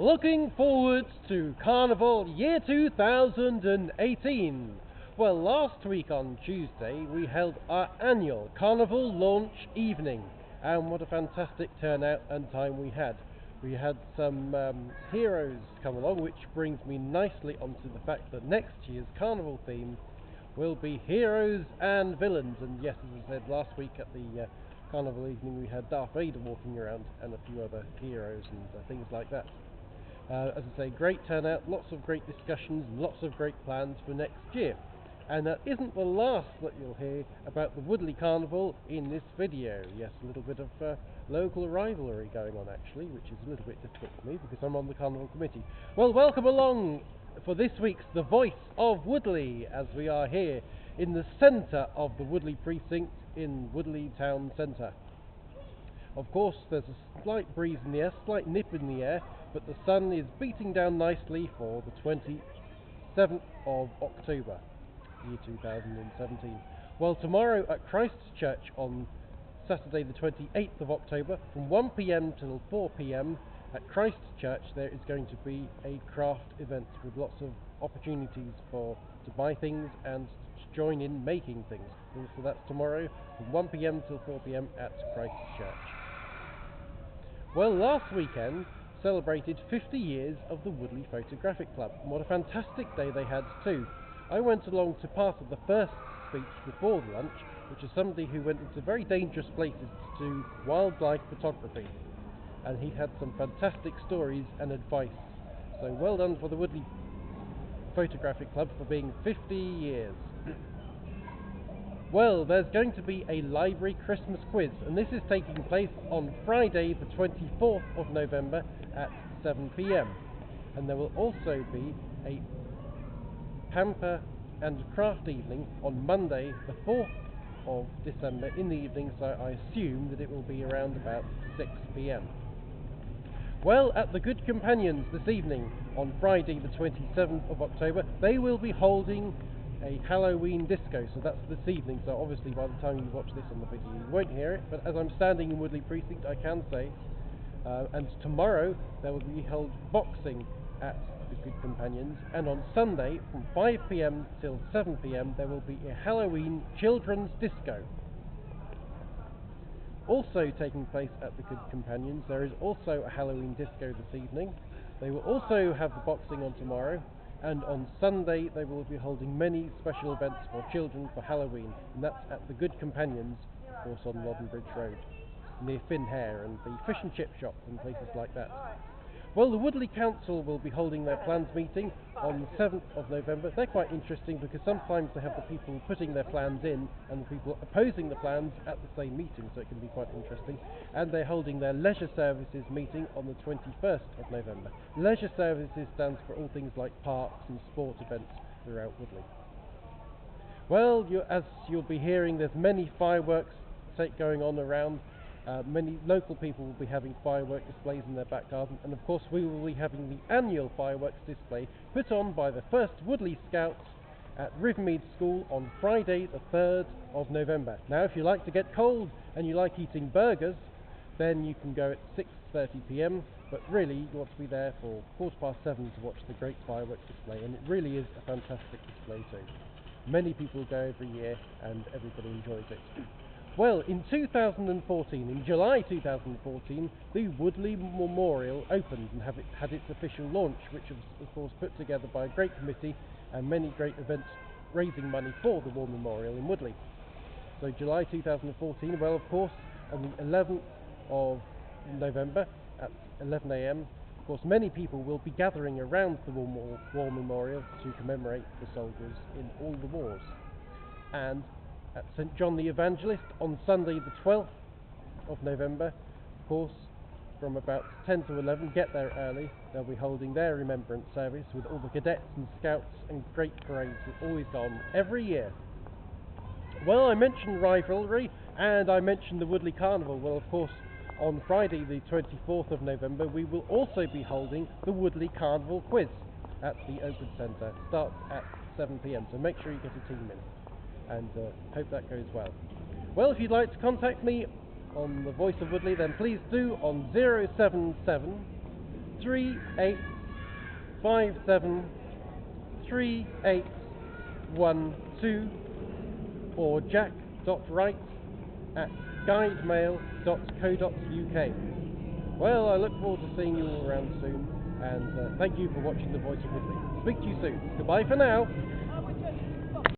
Looking forward to Carnival year 2018. Well, last week on Tuesday we held our annual Carnival launch evening, and what a fantastic turnout and time we had. We had some heroes come along, which brings me nicely onto the fact that next year's Carnival theme will be heroes and villains. And yes, as I said last week at the Carnival evening, we had Darth Vader walking around and a few other heroes and things like that. As I say, great turnout, lots of great discussions, lots of great plans for next year. And that isn't the last that you'll hear about the Woodley Carnival in this video. Yes, a little bit of local rivalry going on actually, which is a little bit difficult for me because I'm on the Carnival committee. Well, welcome along for this week's The Voice of Woodley, as we are here in the centre of the Woodley precinct in Woodley town centre. Of course, there's a slight breeze in the air, slight nip in the air, but the sun is beating down nicely for the 27th of October, year 2017. Well, tomorrow at Christ Church on Saturday the 28th of October, from 1 p.m. till 4 p.m. at Christ Church, there is going to be a craft event with lots of opportunities to buy things and to join in making things. So that's tomorrow from 1 p.m. till 4 p.m. at Christ Church. Well, last weekend celebrated 50 years of the Woodley Photographic Club, and what a fantastic day they had too. I went along to part of the first speech before the lunch, which is somebody who went into very dangerous places to do wildlife photography, and he had some fantastic stories and advice. So well done for the Woodley Photographic Club for being 50 years. Well, there's going to be a library Christmas quiz, and this is taking place on Friday the 24th of November at 7 p.m. and there will also be a pamper and craft evening on Monday the 4th of December in the evening, so I assume that it will be around about 6 p.m. Well, at the Good Companions this evening on Friday the 27th of October, they will be holding a Halloween disco, so that's this evening, so obviously by the time you watch this on the video you won't hear it, but as I'm standing in Woodley Precinct I can say, and tomorrow there will be held boxing at the Good Companions, and on Sunday from 5 p.m. till 7 p.m. there will be a Halloween children's disco. Also taking place at the Good Companions, there is also a Halloween disco this evening. They will also have the boxing on tomorrow, and on Sunday they will be holding many special events for children for Halloween, and that's at the Good Companions, of course on Loddon Bridge Road, near Finn Hare and the fish and chip shop and places like that. Well, the Woodley Council will be holding their plans meeting on the 7th of November. They're quite interesting because sometimes they have the people putting their plans in and the people opposing the plans at the same meeting, so it can be quite interesting. And they're holding their Leisure Services meeting on the 21st of November. Leisure Services stands for all things like parks and sport events throughout Woodley. Well, as you'll be hearing, there's many fireworks going on around. Many local people will be having firework displays in their back garden, and of course we will be having the annual fireworks display put on by the 1st Woodley Scouts at Rivermead School on Friday the 3rd of November. Now if you like to get cold and you like eating burgers, then you can go at 6:30 p.m, but really you want to be there for 7:15 to watch the great fireworks display, and it really is a fantastic display too. Many people go every year and everybody enjoys it. Well, in 2014, in July 2014, the Woodley Memorial opened and had its official launch, which was of course put together by a great committee and many great events raising money for the War Memorial in Woodley. So July 2014, well of course on the 11th of November at 11 a.m, of course many people will be gathering around the War Memorial to commemorate the soldiers in all the wars. And at St John the Evangelist on Sunday the 12th of November, of course from about 10 to 11, get there early, they'll be holding their remembrance service with all the cadets and scouts and great parades that always go on every year. Well, I mentioned rivalry and I mentioned the Woodley Carnival. Well, of course on Friday the 24th of November we will also be holding the Woodley Carnival quiz at the Open Centre. Starts at 7 p.m, so make sure you get a team in, and hope that goes well. Well, if you'd like to contact me on the Voice of Woodley, then please do on 077 38573812 or jack.wright@guidemail.co.uk. Well, I look forward to seeing you all around soon, and thank you for watching The Voice of Woodley. Speak to you soon. Goodbye for now.